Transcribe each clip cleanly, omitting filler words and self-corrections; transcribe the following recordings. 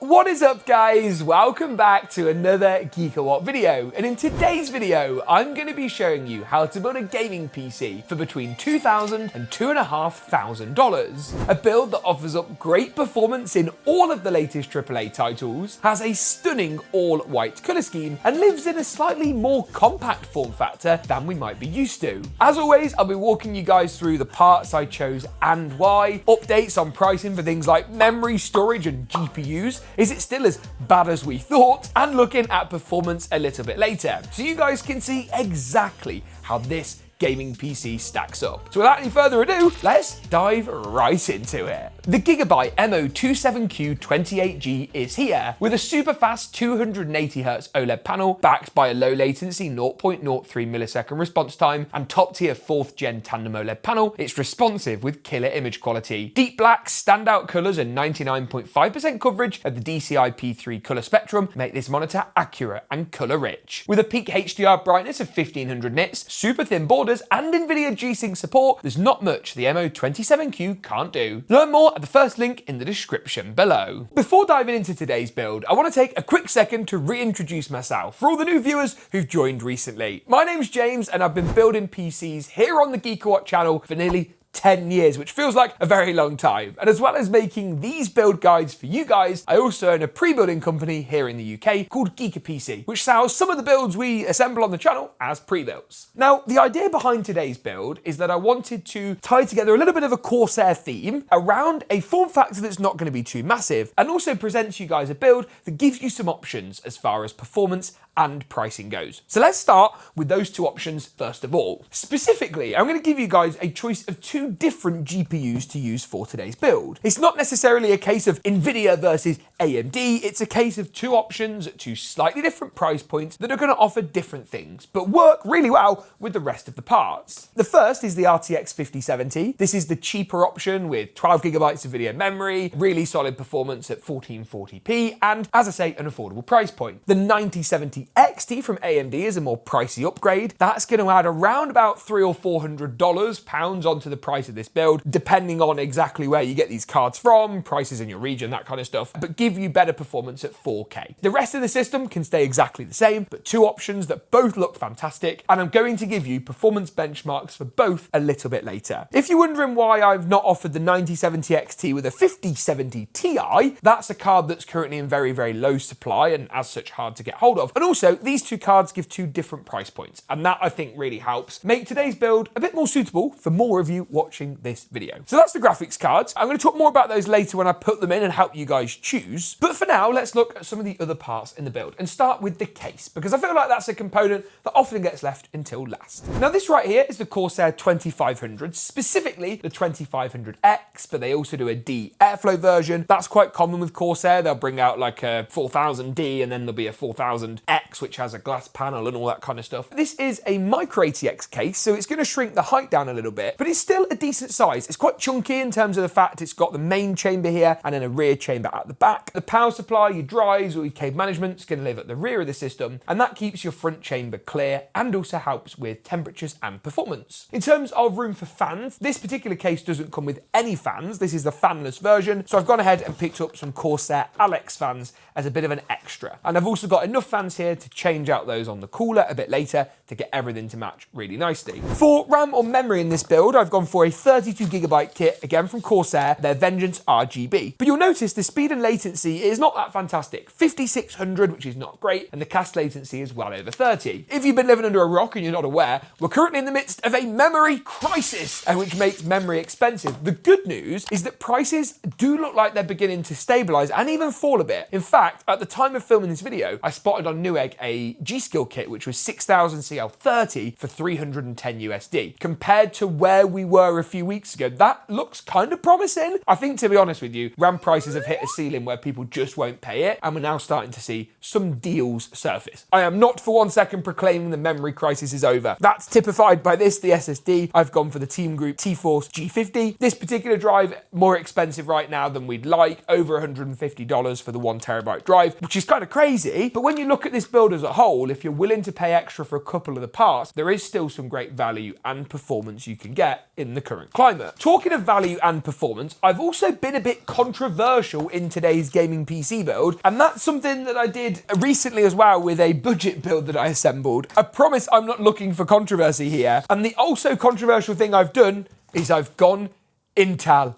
What is up, guys? Welcome back to another GeekaWhat video, and in today's video I'm going to be showing you how to build a gaming PC for between $2,000 and $2,500. A build that offers up great performance in all of the latest AAA titles, has a stunning all-white colour scheme, and lives in a slightly more compact form factor than we might be used to. As always, I'll be walking you guys through the parts I chose and why, updates on pricing for things like memory, storage and GPUs. Is it still as bad as we thought? And looking at performance a little bit later, so you guys can see exactly how this gaming PC stacks up. So without any further ado, let's dive right into it. The GeekaByte MO27Q28G is here with a super fast 280Hz OLED panel backed by a low latency 0.03 millisecond response time and top tier 4th gen tandem OLED panel. It's responsive with killer image quality. Deep black, standout colors and 99.5% coverage of the DCI-P3 color spectrum make this monitor accurate and color rich. With a peak HDR brightness of 1500 nits, super thin borders and NVIDIA G-Sync support, there's not much the MO27Q can't do. Learn more at the first link in the description below. Before diving into today's build, I want to take a quick second to reintroduce myself for all the new viewers who've joined recently. My name's James and I've been building PCs here on the GeekaWhat channel for nearly 10 years, which feels like a very long time. And as well as making these build guides for you guys, I also own a pre-building company here in the UK called GeekaPC, which sells some of the builds we assemble on the channel as pre-builds. Now, the idea behind today's build is that I wanted to tie together a little bit of a Corsair theme around a form factor that's not going to be too massive, and also present to you guys a build that gives you some options as far as performance and pricing goes. So let's start with those two options first of all. Specifically, I'm going to give you guys a choice of two different GPUs to use for today's build. It's not necessarily a case of NVIDIA versus AMD, it's a case of two options at two slightly different price points that are going to offer different things, but work really well with the rest of the parts. The first is the RTX 5070. This is the cheaper option with 12 gigabytes of video memory, really solid performance at 1440p, and as I say, an affordable price point. The 9070 XT from AMD is a more pricey upgrade. That's going to add around about $300 or $400 onto the price of this build, depending on exactly where you get these cards from, prices in your region, that kind of stuff, but give you better performance at 4K. The rest of the system can stay exactly the same, but two options that both look fantastic, and I'm going to give you performance benchmarks for both a little bit later. If you're wondering why I've not offered the 9070 XT with a 5070 Ti, that's a card that's currently in very, very low supply and as such hard to get hold of. And also, these two cards give two different price points, and that I think really helps make today's build a bit more suitable for more of you watching this video. So that's the graphics cards. I'm going to talk more about those later when I put them in and help you guys choose. But for now, let's look at some of the other parts in the build and start with the case, because I feel like that's a component that often gets left until last. Now this right here is the Corsair 2500, specifically the 2500X, but they also do a D airflow version. That's quite common with Corsair. They'll bring out like a 4000D and then there'll be a 4000X, which has a glass panel and all that kind of stuff. This is a micro ATX case, so it's going to shrink the height down a little bit, but it's still a decent size. It's quite chunky in terms of the fact it's got the main chamber here and then a rear chamber at the back. The power supply, your drives or your cable management is going to live at the rear of the system, and that keeps your front chamber clear and also helps with temperatures and performance. In terms of room for fans, this particular case doesn't come with any fans. This is the fanless version, so I've gone ahead and picked up some Corsair Alex fans as a bit of an extra. And I've also got enough fans here to change out those on the cooler a bit later to get everything to match really nicely. For RAM or memory in this build, I've gone for a 32GB kit, again from Corsair, their Vengeance RGB. But you'll notice the speed and latency is not that fantastic. 5600, which is not great, and the cast latency is well over 30. If you've been living under a rock and you're not aware, we're currently in the midst of a memory crisis, which makes memory expensive. The good news is that prices do look like they're beginning to stabilize and even fall a bit. In fact, at the time of filming this video, I spotted on Newegg a G-Skill kit, which was 6000 CL30 for $310 USD. Compared to where we were a few weeks ago, that looks kind of promising. I think, to be honest with you, RAM prices have hit a ceiling where people just won't pay it, and we're now starting to see some deals surface. I am not for 1 second proclaiming the memory crisis is over. That's typified by this, the SSD. I've gone for the Team Group T-Force G50. This particular drive, more expensive right now than we'd like, over $150 for the 1TB drive, which is kind of crazy. But when you look at this build as a whole, if you're willing to pay extra for a couple of the parts, there is still some great value and performance you can get in the current climate. Talking of value and performance, I've also been a bit controversial in today's gaming PC build, and that's something that I did recently as well with a budget build that I assembled. I promise I'm not looking for controversy here, and the also controversial thing I've done is I've gone Intel.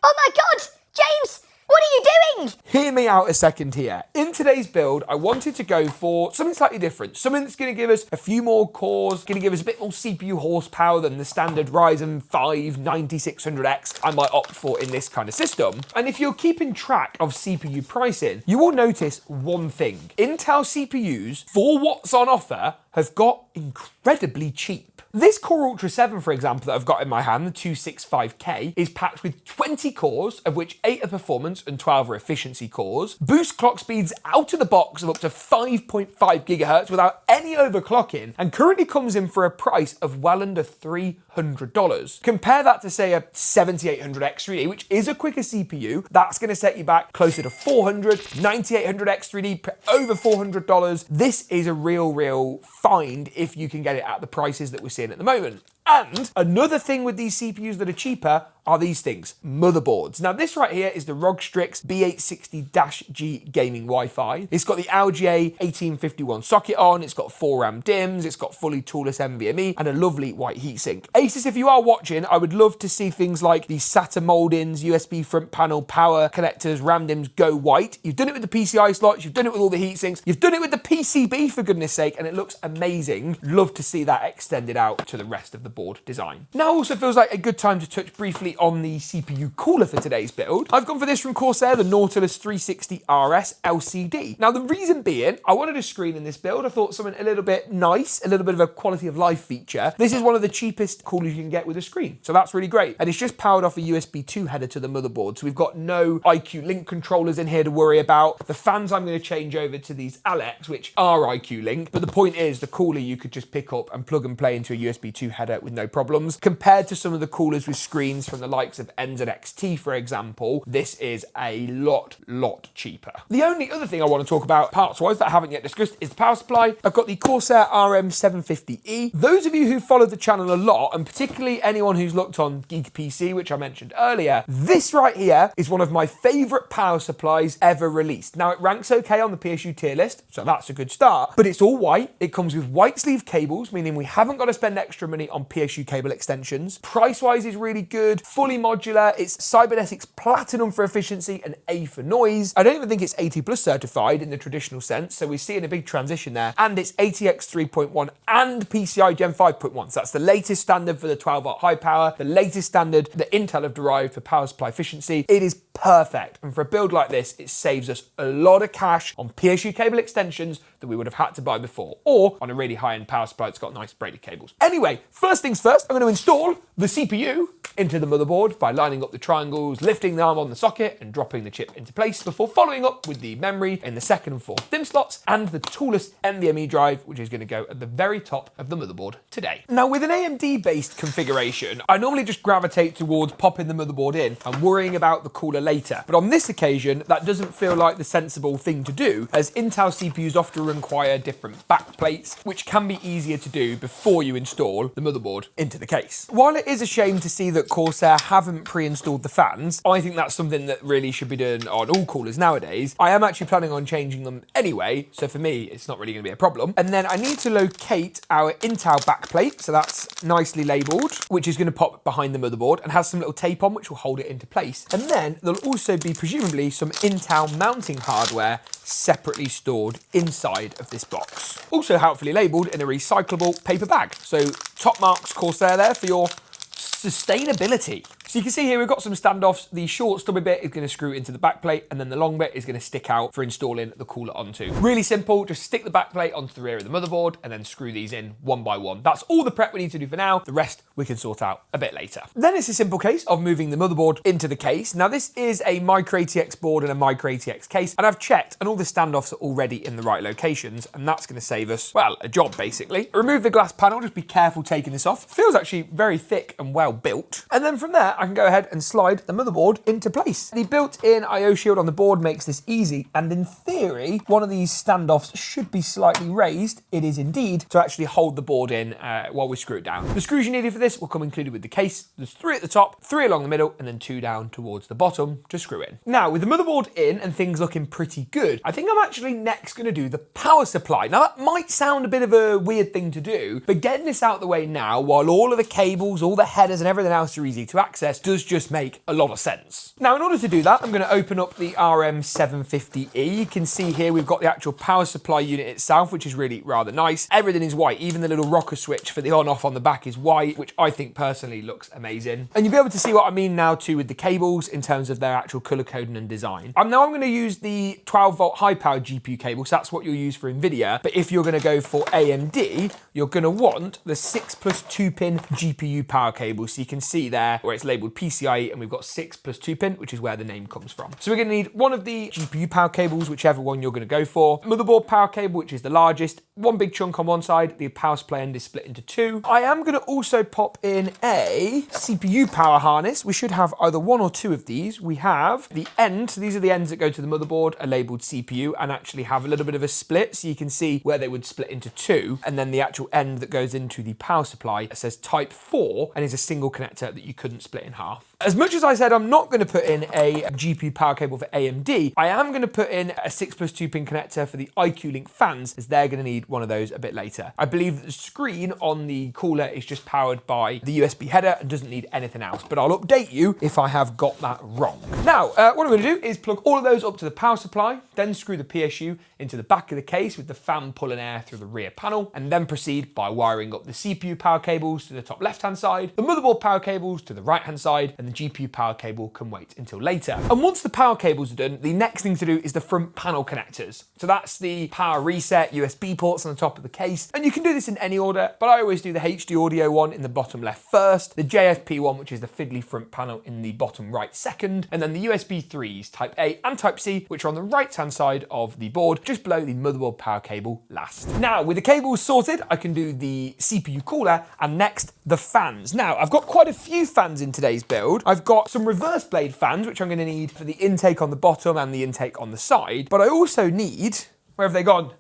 Oh my God, James, what are you doing? Hear me out a second here. In today's build, I wanted to go for something slightly different. Something that's going to give us a few more cores, going to give us a bit more CPU horsepower than the standard Ryzen 5 9600X I might opt for in this kind of system. And if you're keeping track of CPU pricing, you will notice one thing. Intel CPUs, for what's on offer, have got incredibly cheap. This Core Ultra 7, for example, that I've got in my hand, the 265K, is packed with 20 cores, of which 8 are performance and 12 are efficiency cores. Boost clock speeds out of the box of up to 5.5 gigahertz without any overclocking, and currently comes in for a price of well under $300. Compare that to, say, a 7800X3D, which is a quicker CPU. That's going to set you back closer to $400, 9800X3D over $400. This is a real find if you can get it at the prices that we're seeing at the moment. And another thing with these CPUs that are cheaper are these things, motherboards. Now this right here is the ROG STRIX B860-G gaming Wi-Fi. It's got the LGA 1851 socket on, it's got 4 RAM DIMMs, it's got fully toolless NVMe, and a lovely white heatsink. ASUS, if you are watching, I would love to see things like the SATA moldings, USB front panel, power connectors, RAM DIMMs go white. You've done it with the PCI slots, you've done it with all the heatsinks, you've done it with the PCB for goodness sake, and it looks amazing. Love to see that extended out to the rest of the board design. Now also feels like a good time to touch briefly on the CPU cooler for today's build. I've gone for this from Corsair, the Nautilus 360 RS LCD. Now the reason being, I wanted a screen in this build. I thought something a little bit nice, a little bit of a quality of life feature. This is one of the cheapest coolers you can get with a screen, so that's really great. And it's just powered off a USB 2 header to the motherboard, so we've got no IQ Link controllers in here to worry about. The fans I'm going to change over to these Alex, which are IQ Link, but the point is the cooler you could just pick up and plug and play into a USB 2 header with no problems. Compared to some of the coolers with screens from the likes of NZXT, for example, this is a lot cheaper. The only other thing I want to talk about parts-wise that I haven't yet discussed is the power supply. I've got the Corsair RM750E. Those of you who followed the channel a lot, and particularly anyone who's looked on Geek PC, which I mentioned earlier, this right here is one of my favorite power supplies ever released. Now it ranks okay on the PSU tier list, so that's a good start, but it's all white. It comes with white sleeve cables, meaning we haven't got to spend extra money on PSU cable extensions. Price-wise is really good, fully modular. It's Cybernetics Platinum for efficiency and A for noise. I don't even think it's 80 plus certified in the traditional sense, so we're seeing a big transition there. And it's ATX 3.1 and PCI Gen 5.1. So that's the latest standard for the 12-watt high power, the latest standard that Intel have derived for power supply efficiency. It is perfect. And for a build like this, it saves us a lot of cash on PSU cable extensions that we would have had to buy before, or on a really high-end power supply that's got nice braided cables. Anyway, first things first, I'm going to install the CPU into the motherboard by lining up the triangles, lifting the arm on the socket and dropping the chip into place before following up with the memory in the second and fourth DIMM slots and the toolless NVMe drive, which is going to go at the very top of the motherboard today. Now with an AMD-based configuration, I normally just gravitate towards popping the motherboard in and worrying about the cooler later. But on this occasion, that doesn't feel like the sensible thing to do, as Intel CPUs often require different backplates, which can be easier to do before you install the motherboard into the case. While it is a shame to see that Corsair haven't pre-installed the fans, I think that's something that really should be done on all coolers nowadays. I am actually planning on changing them anyway, so for me, it's not really going to be a problem. And then I need to locate our Intel backplate, so that's nicely labelled, which is going to pop behind the motherboard and has some little tape on which will hold it into place. And then there'll also be presumably some Intel mounting hardware separately stored inside of this box. Also helpfully labelled in a recyclable paper bag. So top marks Corsair there for your sustainability. So you can see here we've got some standoffs. The short stubby bit is going to screw into the backplate, and then the long bit is going to stick out for installing the cooler onto. Really simple, just stick the backplate onto the rear of the motherboard and then screw these in one by one. That's all the prep we need to do for now. The rest we can sort out a bit later. Then it's a simple case of moving the motherboard into the case. Now this is a Micro ATX board and a Micro ATX case, and I've checked and all the standoffs are already in the right locations, and that's going to save us, well, a job basically. Remove the glass panel, just be careful taking this off. Feels actually very thick and well built. And then from there, that, I can go ahead and slide the motherboard into place. The built-in I/O shield on the board makes this easy, and in theory, one of these standoffs should be slightly raised. It is indeed, to actually hold the board in while we screw it down. The screws you needed for this will come included with the case. There's 3 at the top, 3 along the middle, and then 2 down towards the bottom to screw in. Now, with the motherboard in and things looking pretty good, I think I'm actually next going to do the power supply. Now, that might sound a bit of a weird thing to do, but getting this out of the way now, while all of the cables, all the headers and everything else are easy to access, does just make a lot of sense. Now, in order to do that, I'm going to open up the RM750E. You can see here we've got the actual power supply unit itself, which is really rather nice. Everything is white. Even the little rocker switch for the on-off on the back is white, which I think personally looks amazing. And you'll be able to see what I mean now too with the cables in terms of their actual color coding and design. I'm going to use the 12-volt high-powered GPU cable, so that's what you'll use for NVIDIA. But if you're going to go for AMD, you're going to want the 6+2-pin GPU power cable. So you can see there where it's labeled PCIe, and we've got 6+2-pin, which is where the name comes from. So we're going to need one of the GPU power cables, whichever one you're going to go for. Motherboard power cable, which is the largest. One big chunk on one side, the power supply end is split into 2. I am going to also pop in a CPU power harness. We should have either 1 or 2 of these. We have the end, so these are the ends that go to the motherboard, are labeled CPU and actually have a little bit of a split, so you can see where they would split into 2, and then the actual end that goes into the power supply says type 4 and is a single connector that you couldn't split in half. As much as I said I'm not going to put in a GPU power cable for AMD, I am going to put in a 6+2-pin connector for the IQ Link fans, as they're going to need one of those a bit later. I believe that the screen on the cooler is just powered by the USB header and doesn't need anything else, but I'll update you if I have got that wrong. Now, what I'm going to do is plug all of those up to the power supply, then screw the PSU into the back of the case with the fan pulling air through the rear panel, and then proceed by wiring up the CPU power cables to the top left-hand side, the motherboard power cables to the right-hand side, and the GPU power cable can wait until later. And once the power cables are done, the next thing to do is the front panel connectors. So that's the power reset USB ports on the top of the case, and you can do this in any order, but I always do the HD audio one in the bottom left first, the JFP one, which is the fiddly front panel, in the bottom right second, and then the USB 3s Type A and Type C, which are on the right-hand side of the board, just below the motherboard power cable last. Now, with the cables sorted, I can do the CPU cooler, and next, the fans. Now, I've got quite a few fans in today's build. I've got some reverse blade fans, which I'm going to need for the intake on the bottom and the intake on the side, but I also need... Where have they gone?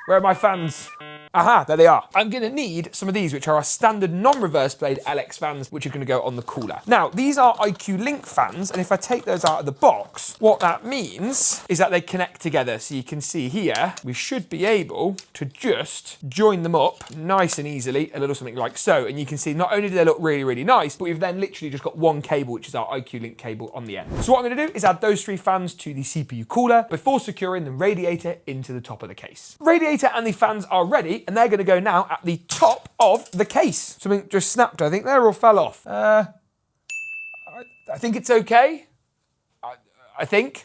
Where are my fans? Aha, there they are. I'm going to need some of these, which are our standard non-reverse blade LX fans, which are going to go on the cooler. Now, these are IQ Link fans, and if I take those out of the box, what that means is that they connect together. So you can see here, we should be able to just join them up nice and easily, a little something like so. And you can see not only do they look really, really nice, but we've then literally just got one cable, which is our IQ Link cable on the end. So what I'm going to do is add those 3 fans to the CPU cooler before securing the radiator into the top of the case. Radiator and the fans are ready, and they're going to go now at the top of the case. Something just snapped, I think, there, or fell off. I think it's okay. I think.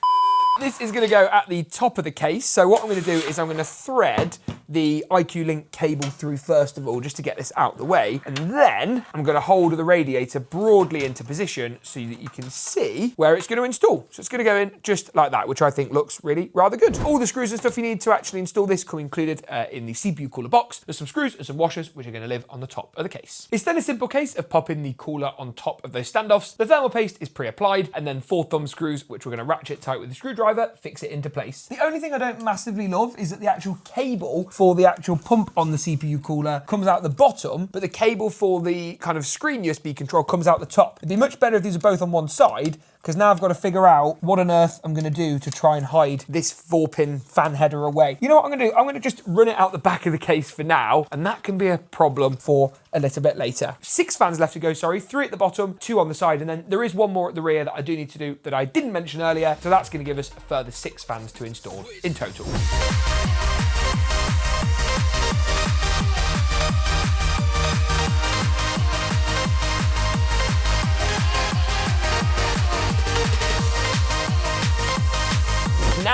This is going to go at the top of the case. So what I'm going to do is I'm going to thread the IQ Link cable through first of all, just to get this out of the way. And then I'm going to hold the radiator broadly into position so that you can see where it's going to install. So it's going to go in just like that, which I think looks really rather good. All the screws and stuff you need to actually install this come included in the CPU cooler box. There's some screws and some washers, which are going to live on the top of the case. It's then a simple case of popping the cooler on top of those standoffs. The thermal paste is pre-applied, and then 4 thumb screws, which we're going to ratchet tight with the screwdriver, fix it into place. The only thing I don't massively love is that the actual cable for the actual pump on the CPU cooler comes out the bottom, but the cable for the kind of screen USB control comes out the top. It'd be much better if these are both on one side, because now I've got to figure out what on earth I'm going to do to try and hide this 4-pin fan header away. You know what I'm going to do? I'm going to just run it out the back of the case for now, and that can be a problem for a little bit later. 6 fans left to go, 3 at the bottom, 2 on the side, and then there is 1 more at the rear that I do need to do that I didn't mention earlier, so that's going to give us a further 6 fans to install in total.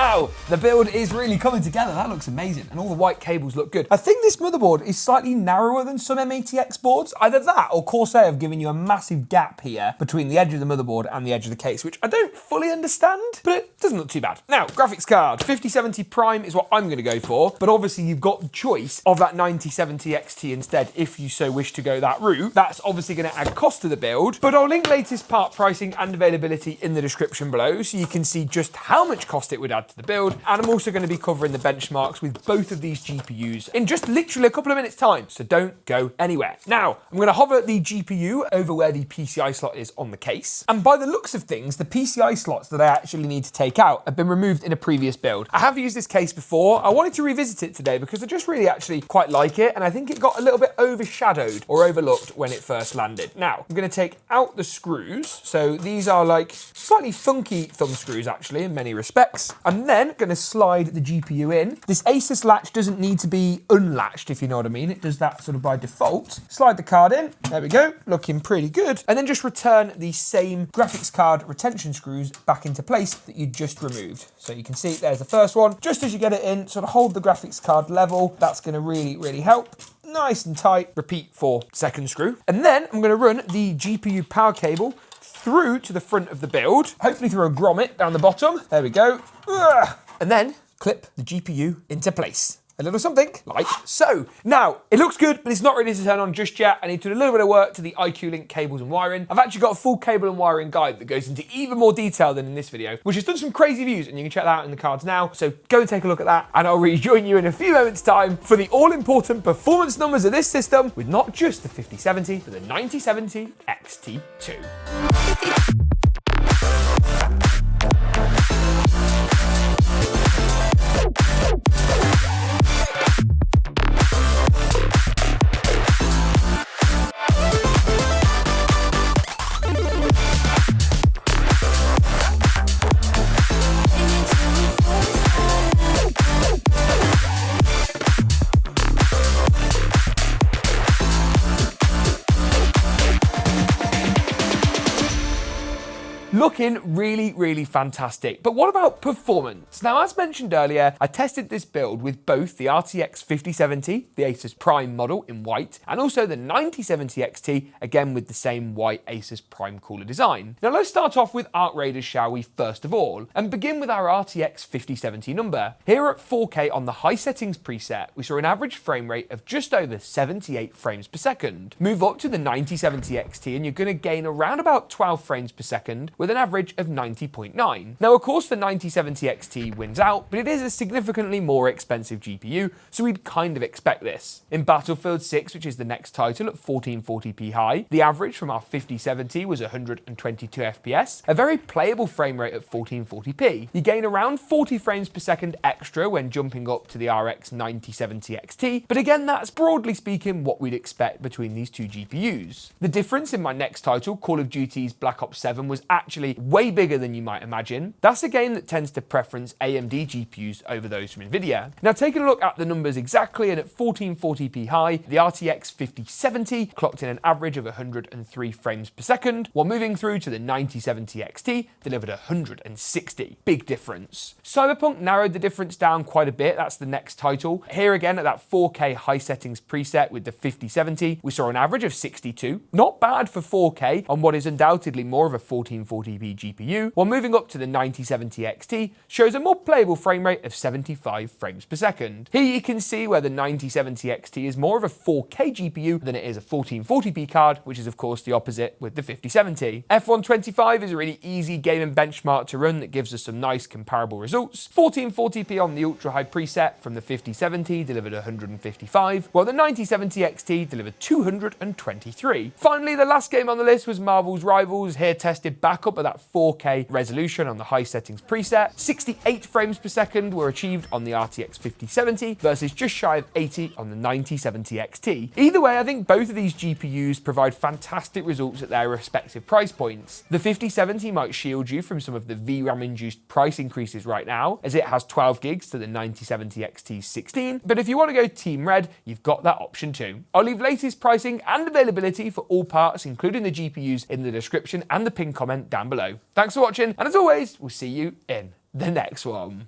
Now, the build is really coming together. That looks amazing. And all the white cables look good. I think this motherboard is slightly narrower than some M80X boards. Either that or Corsair have given you a massive gap here between the edge of the motherboard and the edge of the case, which I don't fully understand, but it doesn't look too bad. Now, graphics card. 5070 Prime is what I'm going to go for, but obviously you've got the choice of that 9070 XT instead if you so wish to go that route. That's obviously going to add cost to the build, but I'll link latest part pricing and availability in the description below so you can see just how much cost it would add to the build. And I'm also going to be covering the benchmarks with both of these GPUs in just literally a couple of minutes time, so don't go anywhere. Now, I'm going to hover the GPU over where the PCI slot is on the case, and by the looks of things, the PCI slots that I actually need to take out have been removed in a previous build. I have used this case before. I wanted to revisit it today because I just really actually quite like it, and I think it got a little bit overshadowed or overlooked when it first landed. Now, I'm going to take out the screws. So these are like slightly funky thumb screws actually in many respects. I'm then going to slide the GPU in. This ASUS latch doesn't need to be unlatched, if you know what I mean. It does that sort of by default. Slide the card in. There we go. Looking pretty good. And then just return the same graphics card retention screws back into place that you just removed. So you can see there's the first one. Just as you get it in, sort of hold the graphics card level. That's going to really help. Nice and tight. Repeat for second screw. And then I'm going to run the GPU power cable through to the front of the build, hopefully through a grommet down the bottom. There we go. And then clip the GPU into place. A little something like so. Now, it looks good, but it's not ready to turn on just yet. I need to do a little bit of work to the IQ Link cables and wiring. I've actually got a full cable and wiring guide that goes into even more detail than in this video, which has done some crazy views, and you can check that out in the cards now. So go and take a look at that, and I'll rejoin you in a few moments' time for the all-important performance numbers of this system with not just the 5070, but the 9070 XT2. Looking really fantastic. But what about performance? Now, as mentioned earlier, I tested this build with both the RTX 5070, the ASUS Prime model in white, and also the 9070 XT, again with the same white ASUS Prime cooler design. Now, let's start off with Arc Raiders, shall we, first of all, and begin with our RTX 5070 number. Here at 4K on the high settings preset, we saw an average frame rate of just over 78 frames per second. Move up to the 9070 XT and you're going to gain around about 12 frames per second with an average of 90.9. Now, of course, the 9070 XT wins out, but it is a significantly more expensive GPU, so we'd kind of expect this. In Battlefield 6, which is the next title at 1440p high, the average from our 5070 was 122 FPS, a very playable frame rate at 1440p. You gain around 40 frames per second extra when jumping up to the RX 9070 XT, but again, that's broadly speaking what we'd expect between these two GPUs. The difference in my next title, Call of Duty's Black Ops 7, was actually way bigger than you might imagine. That's a game that tends to preference AMD GPUs over those from NVIDIA. Now, taking a look at the numbers exactly, and at 1440p high, the RTX 5070 clocked in an average of 103 frames per second, while moving through to the 9070 XT delivered 160. Big difference. Cyberpunk narrowed the difference down quite a bit. That's the next title. Here again at that 4K high settings preset with the 5070, we saw an average of 62. Not bad for 4K on what is undoubtedly more of a 1440p GPU, while moving up to the 9070 XT shows a more playable frame rate of 75 frames per second. Here you can see where the 9070 XT is more of a 4K GPU than it is a 1440p card, which is of course the opposite with the 5070. F125 is a really easy gaming benchmark to run that gives us some nice comparable results. 1440p on the ultra high preset from the 5070 delivered 155, while the 9070 XT delivered 223. Finally, the last game on the list was Marvel's Rivals, here tested back up at that 4K resolution on the high settings preset. 68 frames per second were achieved on the RTX 5070 versus just shy of 80 on the 9070 XT. Either way, I think both of these GPUs provide fantastic results at their respective price points. The 5070 might shield you from some of the VRAM induced price increases right now, as it has 12 gigs to the 9070 XT's 16, but if you want to go Team Red, you've got that option too. I'll leave latest pricing and availability for all parts, including the GPUs, in the description and the pinned comment down below. Thanks for watching, and as always, we'll see you in the next one.